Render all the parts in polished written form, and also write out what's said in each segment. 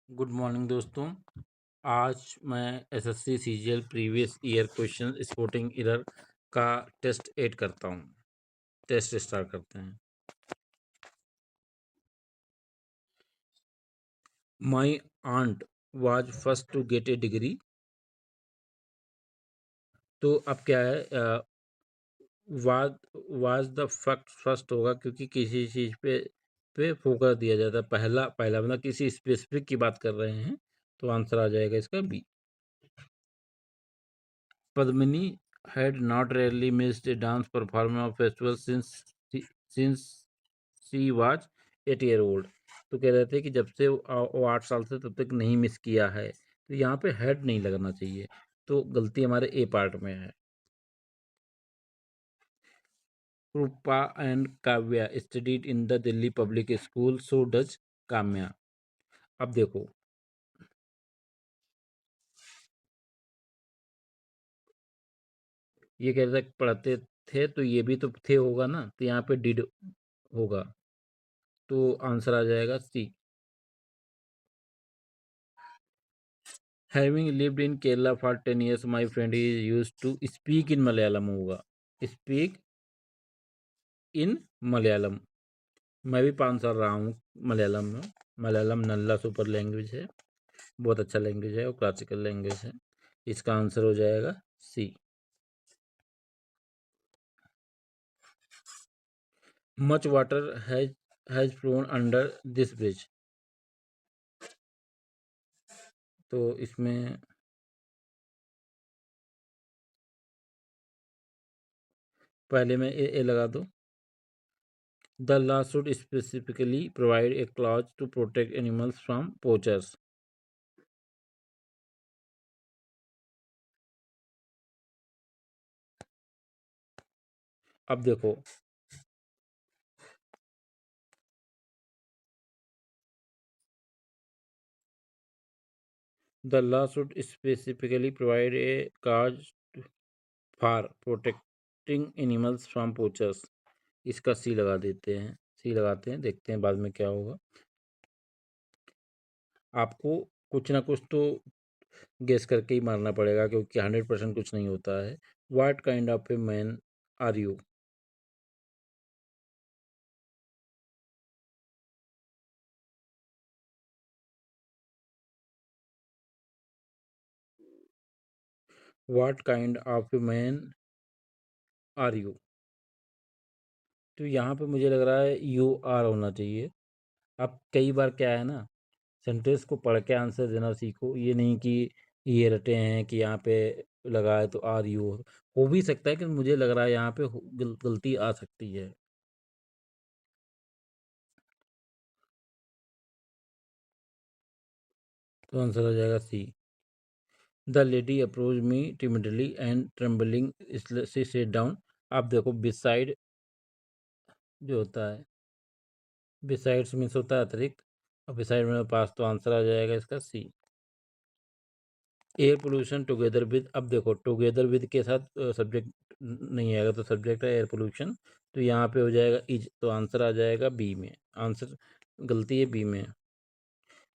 Good morning दोस्तों। आज मैं SSC CGL previous year question spotting error का टेस्ट 8 करता हूँ। टेस्ट स्टार्ट करते हैं। My aunt was first to get a degree. तो अब क्या है, वाज द फर्स्ट फर्स्ट होगा क्योंकि किसी चीज़ पे फोकस दिया जाता है। पहला पहला मतलब किसी स्पेसिफिक की बात कर रहे हैं, तो आंसर आ जाएगा इसका B. Padmini had not rarely missed a dance performance or festival since she was 8 year old। तो कह रहे थे कि जब से वो 8 साल से तब तक नहीं मिस किया है। तो यहाँ पे हेड नहीं लगना चाहिए, तो गलती हमारे ए पार्ट में है। Rupa and Kavya studied in the Delhi public school, so does Kamya. अब देखो, ये कह रहे थे पढ़ते थे, तो ये भी तो थे होगा ना, तो यहाँ पे डिड होगा, तो आंसर आ जाएगा सी। Having lived in Kerala for 10 years, my friend is used to speak in Malayalam होगा। Speak in Malayalam। मैं भी 5 साल रहा हूँ मलयालम में। मलयालम नल्ला सुपर लैंग्वेज है, बहुत अच्छा लैंग्वेज है और क्लासिकल लैंग्वेज है। इसका आंसर हो जाएगा C. Much water has flown under this bridge. तो इसमें पहले में ए लगा दो। The law should specifically provide a clause to protect animals from poachers. अब देखो, the law should specifically provide a cause for protecting animals from poachers. इसका C लगा देते हैं, सी लगाते हैं, देखते हैं बाद में क्या होगा। आपको कुछ ना कुछ तो गेस करके ही मारना पड़ेगा, क्योंकि 100% कुछ नहीं होता है। What kind of a man are you. What kind of a man are you. तो यहाँ पे मुझे लग रहा है यू आर होना चाहिए। अब कई बार क्या है ना, सेंटेंस को पढ़ के आंसर देना सीखो, ये नहीं कि ये रटे हैं कि यहाँ पे लगा है तो आर यू हो भी सकता है, कि मुझे लग रहा है यहाँ पे गलती आ सकती है। तो आंसर हो जाएगा C. The lady approach me timidly and trembling she sat down. आप देखो, बिसाइड जो होता है, बिसाइड्स मीन्स होता है अतिरिक्त, और बिसाइड मेरे पास, तो आंसर आ जाएगा इसका C. Air pollution together with. अब देखो, टुगेदर विद के साथ सब्जेक्ट नहीं आएगा, तो सब्जेक्ट है एयर पोल्यूशन, तो यहाँ पे हो जाएगा इज, तो आंसर आ जाएगा बी में। आंसर गलती है बी में।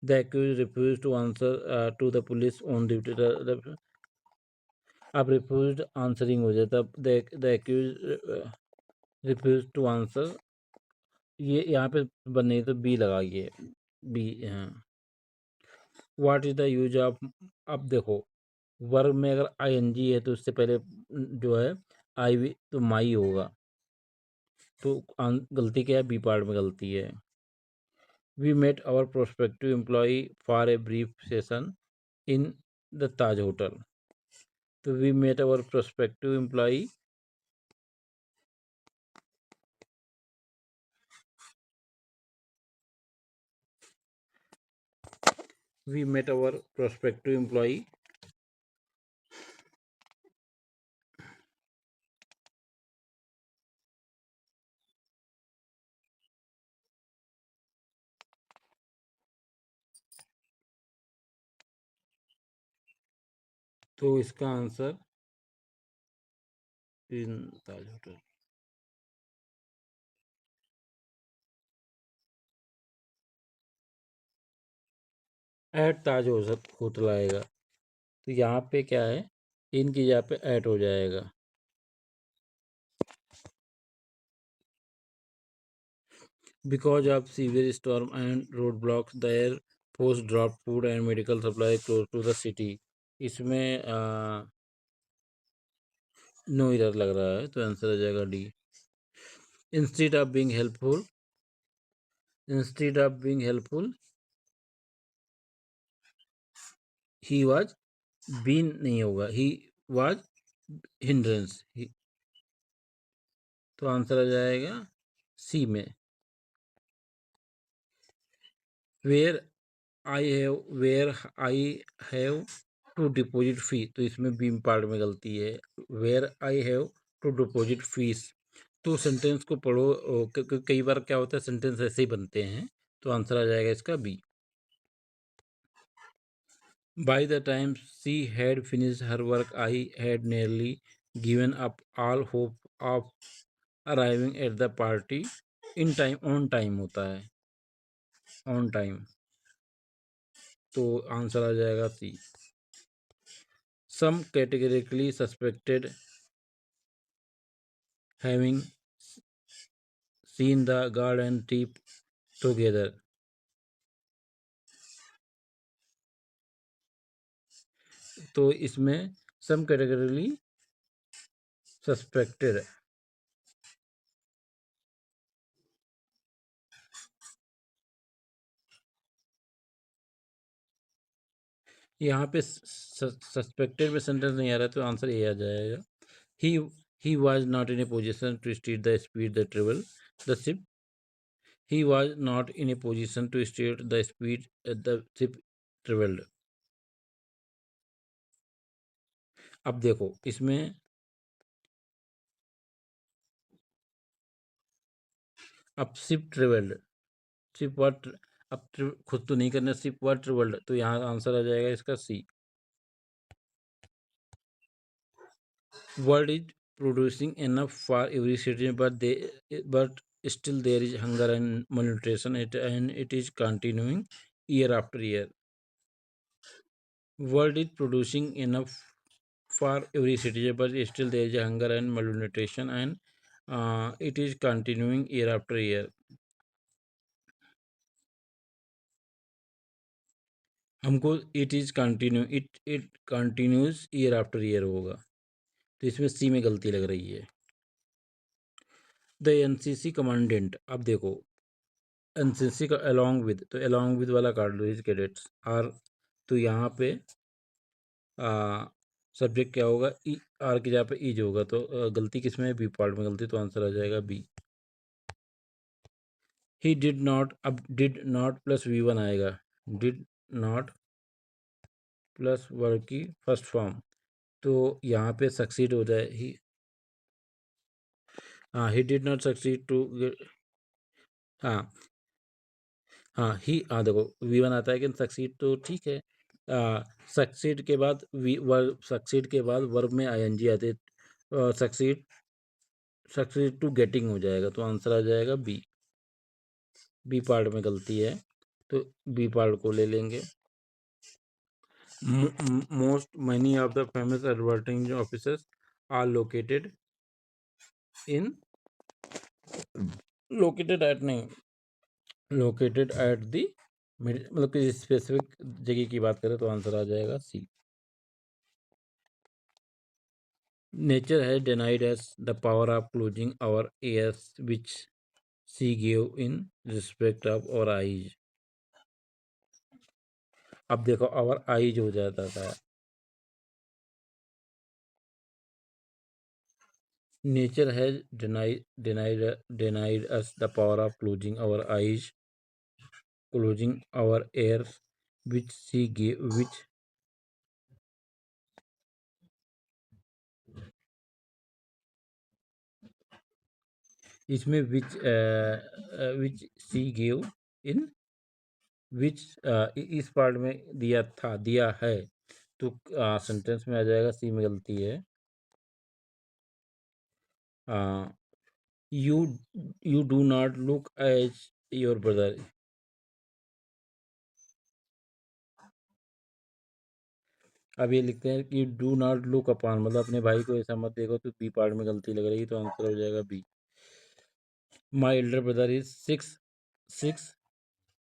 The accused refuse to answer to the police on duty. अब रिफ्यूज आंसरिंग हो जाता, the accused refuse to answer, ये यहाँ पे बने तो बी लगाइए, बी। हाँ। What is the use of. अब देखो, वर्ब में अगर आईएनजी है तो उससे पहले जो है आई वी, तो माई होगा, तो गलती क्या है, बी पार्ट में गलती है। We met our prospective employ for a brief session in the Taj hotel. तो we met our prospective employ, we met our prospective employ. तो इसका answer in Taj hotel. At Taj hotel आएगा। तो यहाँ पे क्या है, इनकी जगह पे एट हो जाएगा। Because of severe storm and road blocks the air force drop food and medical supply close to the city. इसमें नो इधर लग रहा है, तो आंसर आ जाएगा D. Instead of being helpful, instead of being helpful he was, been नहीं होगा, ही वाज हिंड्रेंस। तो आंसर आ जाएगा सी में। Where where I have to deposit fee, तो इसमें बीम पार्ट में गलती है। Where I have to deposit fees, तो सेंटेंस को पढ़ो। कई बार क्या होता है, सेंटेंस ऐसे ही बनते हैं। तो आंसर आ जाएगा इसका B. By the time she had finished her work I had nearly given up all hope of arriving at the party in time. On time होता है, ऑन टाइम। तो आंसर आ जाएगा C. Sam categorically suspected having seen the guard and Tip together. तो इसमें सम categorically suspected, यहाँ पे suspected में सेंटेंस नहीं आ रहा है, तो आंसर ए आ जाएगा। ही he was not in a position to steer the speed the travel the ship, he was not in a position to steer the speed the ship traveled। अब देखो इसमें, अब शिप ट्रेवल्ड, शिप वॉट, अब खुद तो नहीं करना, ship what travelled, तो यहाँ आंसर आ जाएगा इसका C. World is producing enough for every citizen but still there is hunger and malnutrition and it is continuing year after year। World is producing enough for every citizen, but still there is a hunger and malnutrition, and it is continuing year after year। हमको it is continue, it continues year after year होगा, तो इसमें सी में गलती लग रही है। The NCC commandant, अब देखो एनसीसी का अलोंग विद, तो अलोंग विद वाला काट लो, इज कैडेट्स आर। तो यहाँ पे सब्जेक्ट क्या होगा, ई आर की जगह पे इज होगा, तो गलती किस में है, बी पार्ट में गलती, तो आंसर आ जाएगा बी। ही डिड नॉट, अब did not plus V one आएगा, डिड नॉट प्लस वर्ब की फर्स्ट फॉर्म, तो यहाँ पे सक्सीड हो जाए ही। हाँ, he did not succeed to, हाँ हाँ ही, हाँ देखो वी वन आता है कि सक्सीड, तो ठीक है। सक्सीड के बाद वी वर्ब, सक्सीड के बाद वर्ब में आईएनजी आते, सक्सीड, सक्सीड टू गेटिंग हो जाएगा, तो आंसर आ जाएगा बी। बी पार्ट में गलती है, तो बी पार्ट को ले लेंगे। Most many of the famous advertising offices are in located at नहीं, located at the मतलब कि स्पेसिफिक जगह की बात करें, तो आंसर आ जाएगा C. Nature has denied us the power of closing our ears which she gave in respect of our eyes। अब देखो आवर आईज हो जाता था। Nature has denied us the power of closing our eyes, closing our ears which she gave, which इसमें which she gave in which इस part में दिया था, दिया है, तो सेंटेंस में आ जाएगा, सी में गलती है। You you do not look as your brother, अब ये लिखते हैं कि डू नॉट लुक अपॉन, मतलब अपने भाई को ऐसा मत देखो, तो बी पार्ट में गलती लग रही है, तो आंसर हो जाएगा B. My elder brother is 6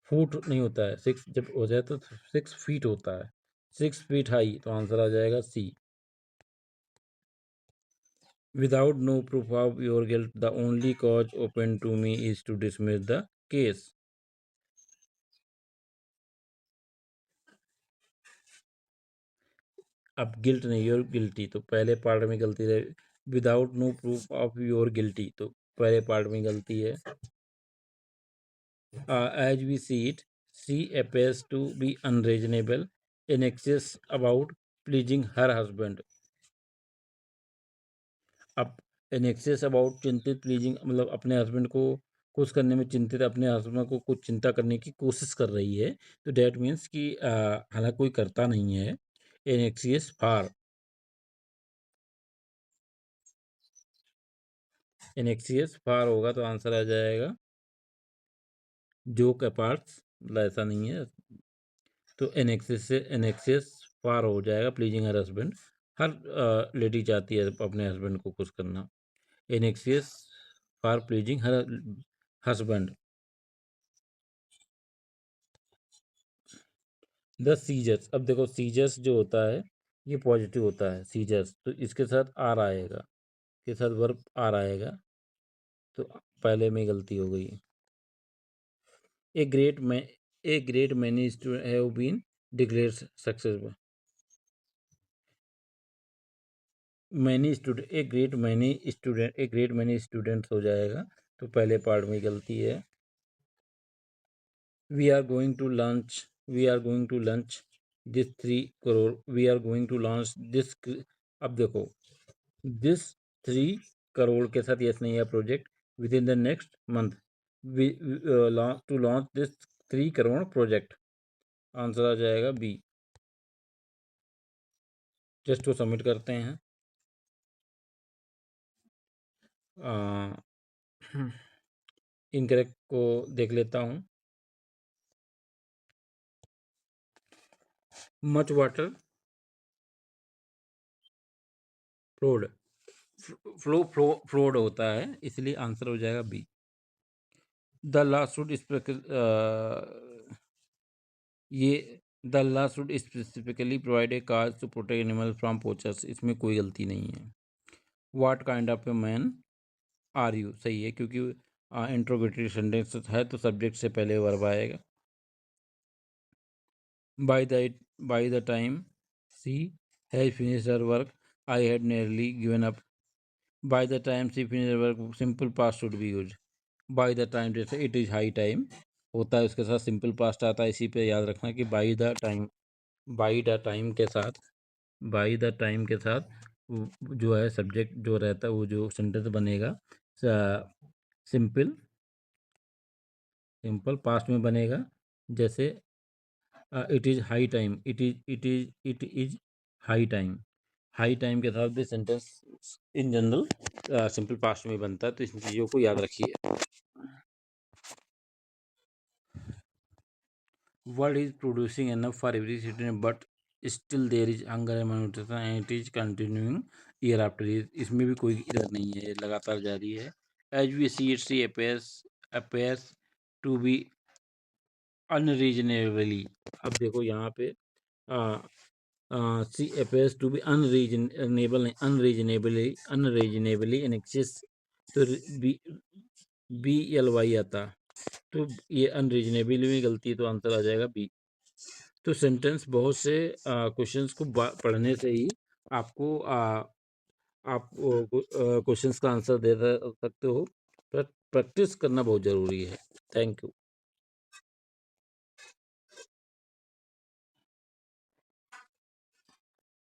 foot नहीं होता है, 6 जब हो जाए तो 6 फीट होता है, 6 फीट हाई, तो आंसर आ जाएगा C. Without no proof of your guilt the only cause open to me is to dismiss the case. अब गिल्ट नहीं, योर गिल्टी, तो पहले पार्ट में गलती रहे। Without no proof of your guilty, तो पहले पार्ट में गलती है। As we see it, C appears to be unreasonable in excess about pleasing her husband। अब इन एक्सेस अबाउट चिंतित, प्लीजिंग मतलब अपने हस्बैंड को खुश करने में चिंतित, अपने हस्बैंड को कुछ चिंता करने की कोशिश कर रही है, तो डैट मीन्स कि हालांकि कोई करता नहीं है। इन एक्सेस फार, इन एक्सेस फार होगा, तो आंसर आ जाएगा जोक अपार्ट्स, मतलब ऐसा नहीं है। तो इन एक्सेस से इन एक्सेस फार हो जाएगा प्लीजिंग हर हस्बैंड। हर लेडी चाहती है अपने हस्बैंड को खुश करना। In excess for pleasing her husband. The scissors, अब देखो सीजर्स जो होता है ये पॉजिटिव होता है सीजर्स, तो इसके साथ आर आएगा, के साथ वर्ब आर आएगा, तो पहले में गलती हो गई। ए ग्रेट मैं a great many student have been declared successful. Many student, a great many students हो जाएगा, तो पहले पार्ट में गलती है। We are going to lunch, we are going to lunch this 3 crore, we are going to launch this. अब देखो this 3 crore के साथ यस नहीं है project, within the next month to launch this 3 crore project, answer आ जाएगा बी। जस्ट को submit करते हैं। इनकरेक्ट को देख लेता हूँ। मच वाटर फ्लोड, फ्लोड होता है, इसलिए आंसर हो जाएगा बी। द लॉ शुड ये the law should specifically provide a cars to protect animal from poachers, इसमें कोई गलती नहीं है। What kind of a man are you, सही है, क्योंकि इंट्रोगेटरी सेंटेंस है, तो सब्जेक्ट से पहले वर्ब आएगा। By the time she has finished her work I had nearly given up. By the time she finished her work, simple past should be used. By the time, जैसे it is high time होता है, उसके साथ simple past आता है, इसी पे याद रखना कि बाई द टाइम के साथ, बाई द टाइम के साथ जो है सब्जेक्ट जो रहता है, वो जो सेंटेंस बनेगा सिंपल पास्ट में बनेगा। जैसे it is high time, it is high time के साथ भी sentence in general simple past में बनता है, तो इन चीज़ों को याद रखिए। World is producing enough for every citizen but still there is hunger and malnutrition and it is continuing year after year, इसमें भी कोई इधर नहीं है, लगातार जारी है। As we see it she appears to be unreasonably. अब देखो यहाँ पे सी अपेयर्स टू बी अनरीजनेबल नहीं, अनरीजनेबली इन एक्सेस, तो बी एल वाई आता, तो ये अनरीजनेबल में गलती है, तो आंसर आ जाएगा बी। तो सेंटेंस बहुत से क्वेश्चंस को पढ़ने से ही आपको आप क्वेश्चंस का आंसर दे सकते हो, पर प्रैक्टिस करना बहुत ज़रूरी है। Thank you.